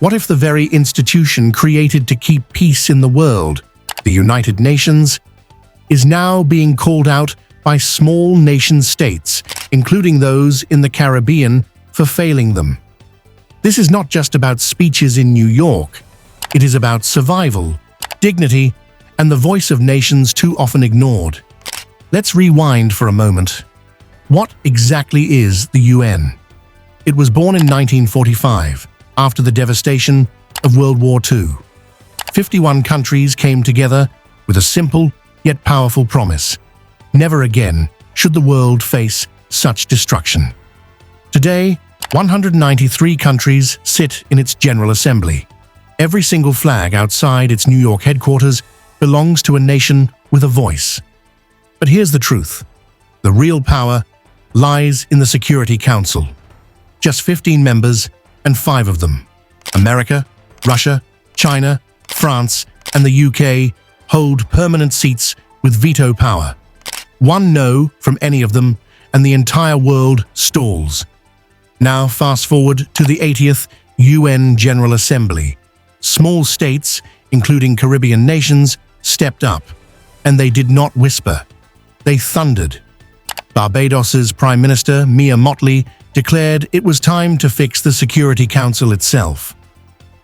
What if the very institution created to keep peace in the world, the United Nations, is now being called out by small nation-states, including those in the Caribbean, for failing them? This is not just about speeches in New York. It is about survival, dignity, and the voice of nations too often ignored. Let's rewind for a moment. What exactly is the UN? It was born in 1945, after the devastation of World War II. 51 countries came together with a simple yet powerful promise. Never again should the world face such destruction. Today, 193 countries sit in its General Assembly. Every single flag outside its New York headquarters belongs to a nation with a voice. But here's the truth. The real power lies in the Security Council. Just 15 members, and 5 of them, America, Russia, China, France, and the UK, hold permanent seats with veto power. One no from any of them, and the entire world stalls. Now fast forward to the 80th UN General Assembly. Small states, including Caribbean nations, stepped up, and they did not whisper. They thundered. Barbados's Prime Minister, Mia Mottley, declared it was time to fix the Security Council itself.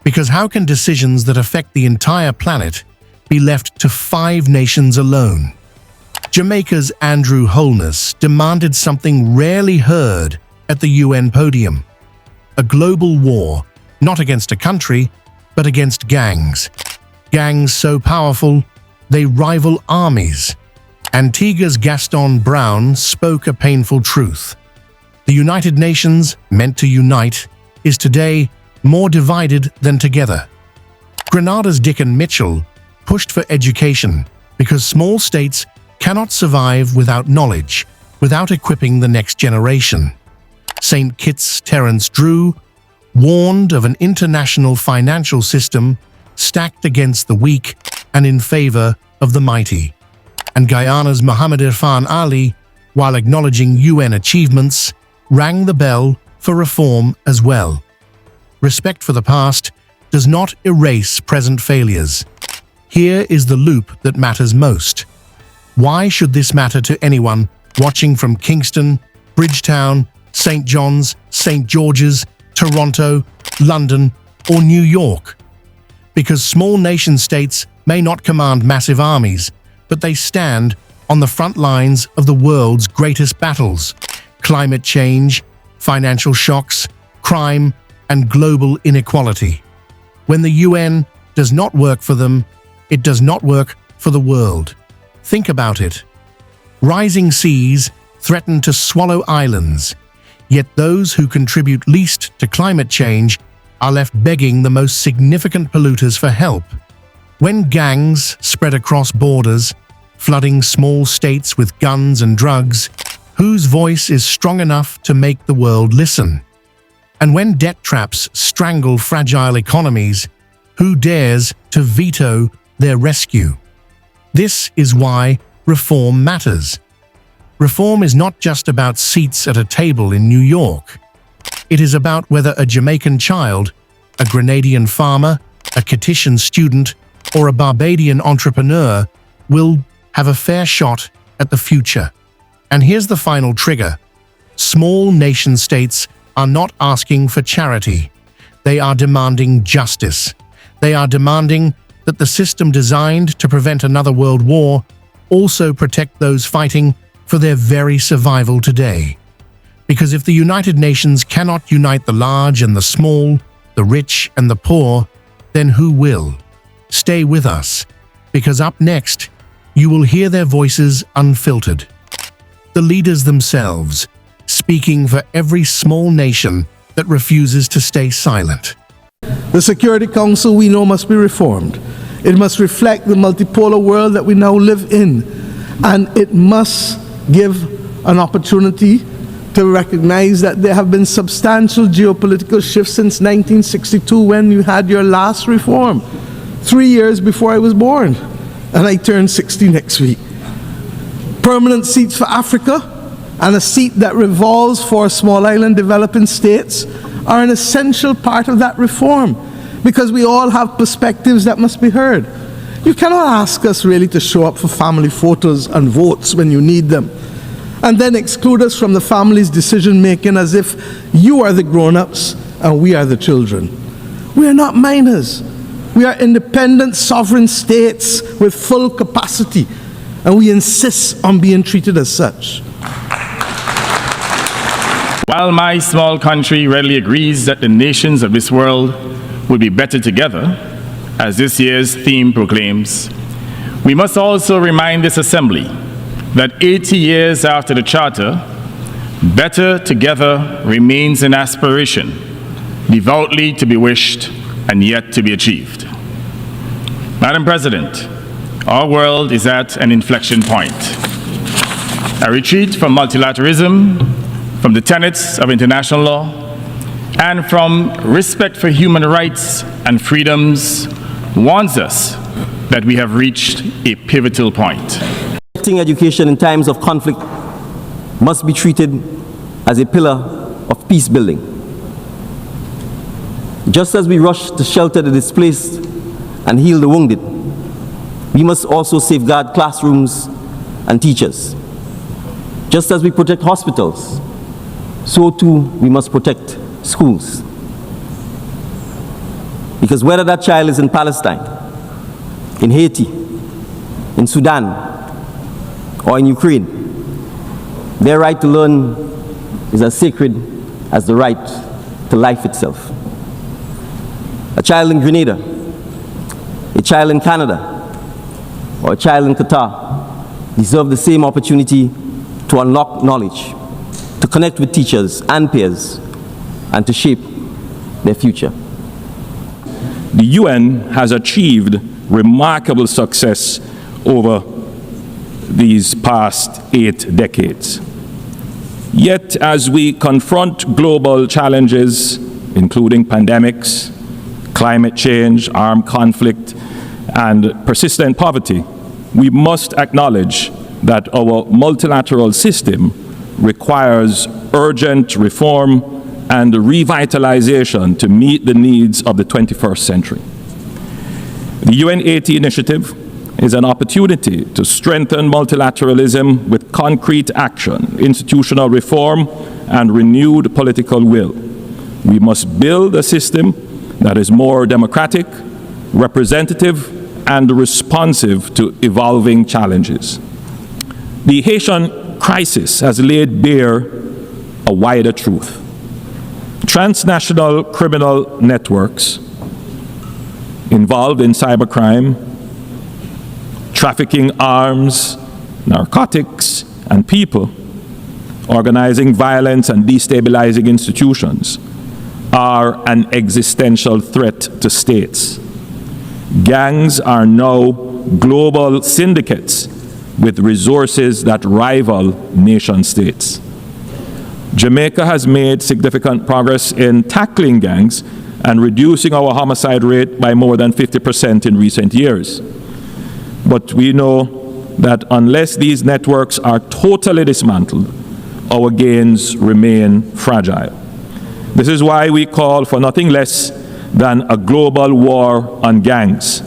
Because how can decisions that affect the entire planet be left to 5 nations alone? Jamaica's Holness demanded something rarely heard at the UN podium. A global war, not against a country, but against gangs. Gangs so powerful, they rival armies. Antigua's Gaston Browne spoke a painful truth. The United Nations, meant to unite, is today more divided than together. Grenada's Dickon Mitchell pushed for education because small states cannot survive without knowledge, without equipping the next generation. St. Kitts' Terence Drew warned of an international financial system stacked against the weak and in favor of the mighty. And Guyana's Muhammad Irfan Ali, while acknowledging UN achievements, rang the bell for reform as well. Respect for the past does not erase present failures. Here is the loop that matters most. Why should this matter to anyone watching from Kingston, Bridgetown, St. John's, St. George's, Toronto, London, or New York? Because small nation-states may not command massive armies, but they stand on the front lines of the world's greatest battles: climate change, financial shocks, crime, and global inequality. When the UN does not work for them, it does not work for the world. Think about it. Rising seas threaten to swallow islands, yet those who contribute least to climate change are left begging the most significant polluters for help. When gangs spread across borders, flooding small states with guns and drugs, whose voice is strong enough to make the world listen? And when debt traps strangle fragile economies, who dares to veto their rescue? This is why reform matters. Reform is not just about seats at a table in New York. It is about whether a Jamaican child, a Grenadian farmer, a Kittitian student, or a Barbadian entrepreneur will have a fair shot at the future. And here's the final trigger. Small nation-states are not asking for charity. They are demanding justice. They are demanding that the system designed to prevent another world war also protect those fighting for their very survival today. Because if the United Nations cannot unite the large and the small, the rich and the poor, then who will? Stay with us, because up next, you will hear their voices unfiltered. The leaders themselves, speaking for every small nation that refuses to stay silent. The Security Council, we know, must be reformed. It must reflect the multipolar world that we now live in, and it must give an opportunity to recognize that there have been substantial geopolitical shifts since 1962, when you had your last reform, 3 years before I was born, and I turn 60 next week. Permanent seats for Africa and a seat that revolves for small island developing states are an essential part of that reform. because we all have perspectives that must be heard. You cannot ask us really to show up for family photos and votes when you need them, and then exclude us from the family's decision-making as if you are the grown-ups and we are the children. We are not minors. We are independent, sovereign states with full capacity, and we insist on being treated as such. While my small country readily agrees that the nations of this world will be better together, as this year's theme proclaims, we must also remind this assembly that 80 years after the Charter, better together remains an aspiration, devoutly to be wished and yet to be achieved. Madam President, our world is at an inflection point. A retreat from multilateralism, from the tenets of international law, and from respect for human rights and freedoms warns us that we have reached a pivotal point. Education in times of conflict must be treated as a pillar of peace building. Just as we rush to shelter the displaced and heal the wounded, we must also safeguard classrooms and teachers. Just as we protect hospitals, so too we must protect schools. Because whether that child is in Palestine, in Haiti, in Sudan, or in Ukraine, their right to learn is as sacred as the right to life itself. A child in Grenada, a child in Canada, or a child in Qatar deserve the same opportunity to unlock knowledge, to connect with teachers and peers, and to shape their future. The UN has achieved remarkable success over these past 8 decades. Yet, as we confront global challenges, including pandemics, climate change, armed conflict, and persistent poverty, we must acknowledge that our multilateral system requires urgent reform and revitalization to meet the needs of the 21st century. The UN80 initiative is an opportunity to strengthen multilateralism with concrete action, institutional reform, and renewed political will. We must build a system that is more democratic, representative, and responsive to evolving challenges. The Haitian crisis has laid bare a wider truth. Transnational criminal networks involved in cybercrime, trafficking arms, narcotics, and people, organizing violence and destabilizing institutions, are an existential threat to states. Gangs are now global syndicates with resources that rival nation states. Jamaica has made significant progress in tackling gangs and reducing our homicide rate by more than 50% in recent years. But we know that unless these networks are totally dismantled, our gains remain fragile. This is why we call for nothing less than a global war on gangs,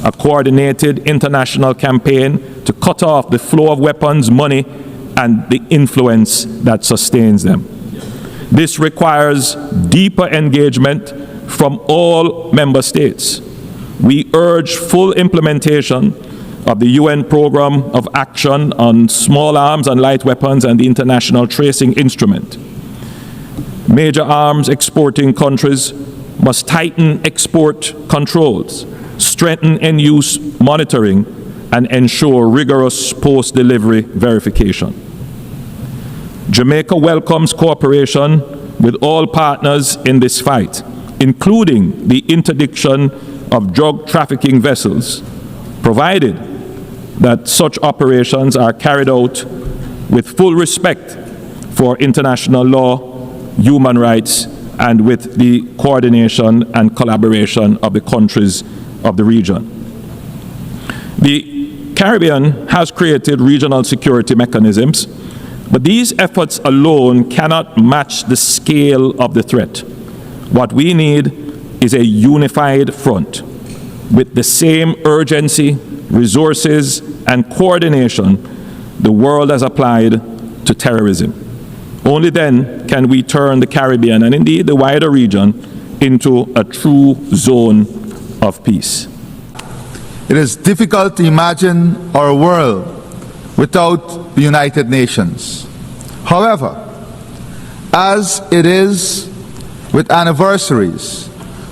a coordinated international campaign to cut off the flow of weapons, money, and the influence that sustains them. This requires deeper engagement from all member states. We urge full implementation of the UN Programme of Action on Small Arms and Light Weapons and the International Tracing Instrument. Major arms exporting countries must tighten export controls, strengthen end-use monitoring, and ensure rigorous post-delivery verification. Jamaica welcomes cooperation with all partners in this fight, including the interdiction of drug trafficking vessels, provided that such operations are carried out with full respect for international law, human rights, and with the coordination and collaboration of the countries of the region. The Caribbean has created regional security mechanisms, but these efforts alone cannot match the scale of the threat. What we need is a unified front with the same urgency, resources, and coordination the world has applied to terrorism. Only then can we turn the Caribbean, and indeed the wider region, into a true zone of peace. It is difficult to imagine our world without the United Nations. However, as it is with anniversaries,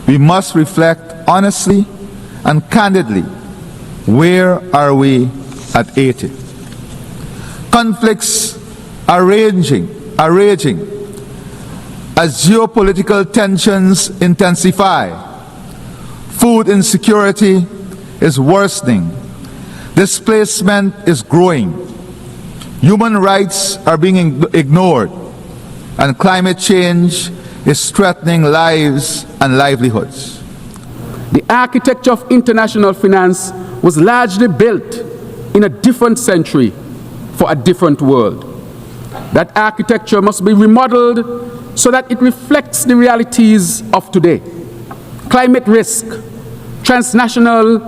we must reflect honestly and candidly, where are we at 80? Conflicts are raging as geopolitical tensions intensify. Food insecurity is worsening. Displacement is growing. Human rights are being ignored, and climate change is threatening lives and livelihoods. The architecture of international finance was largely built in a different century for a different world. That architecture must be remodeled so that it reflects the realities of today. Climate risk, transnational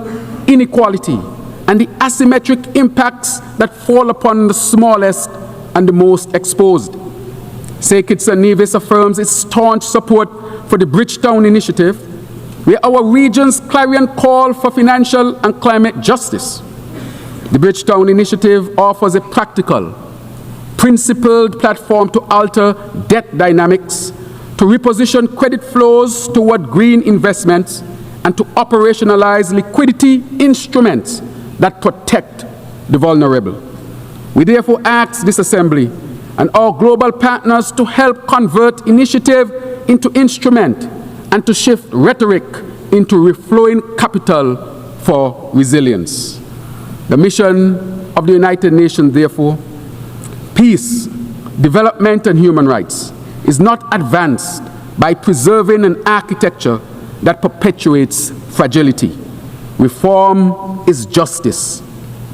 inequality, and the asymmetric impacts that fall upon the smallest and the most exposed. St. Kitts and Nevis affirms its staunch support for the Bridgetown Initiative, where our region's clarion call for financial and climate justice. The Bridgetown Initiative offers a practical, principled platform to alter debt dynamics, to reposition credit flows toward green investments, and to operationalize liquidity instruments that protect the vulnerable. We therefore ask this Assembly and our global partners to help convert initiative into instrument and to shift rhetoric into reflowing capital for resilience. The mission of the United Nations, therefore, peace, development, and human rights, is not advanced by preserving an architecture that perpetuates fragility. Reform is justice.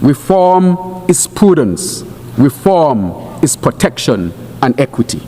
Reform is prudence. Reform is protection and equity.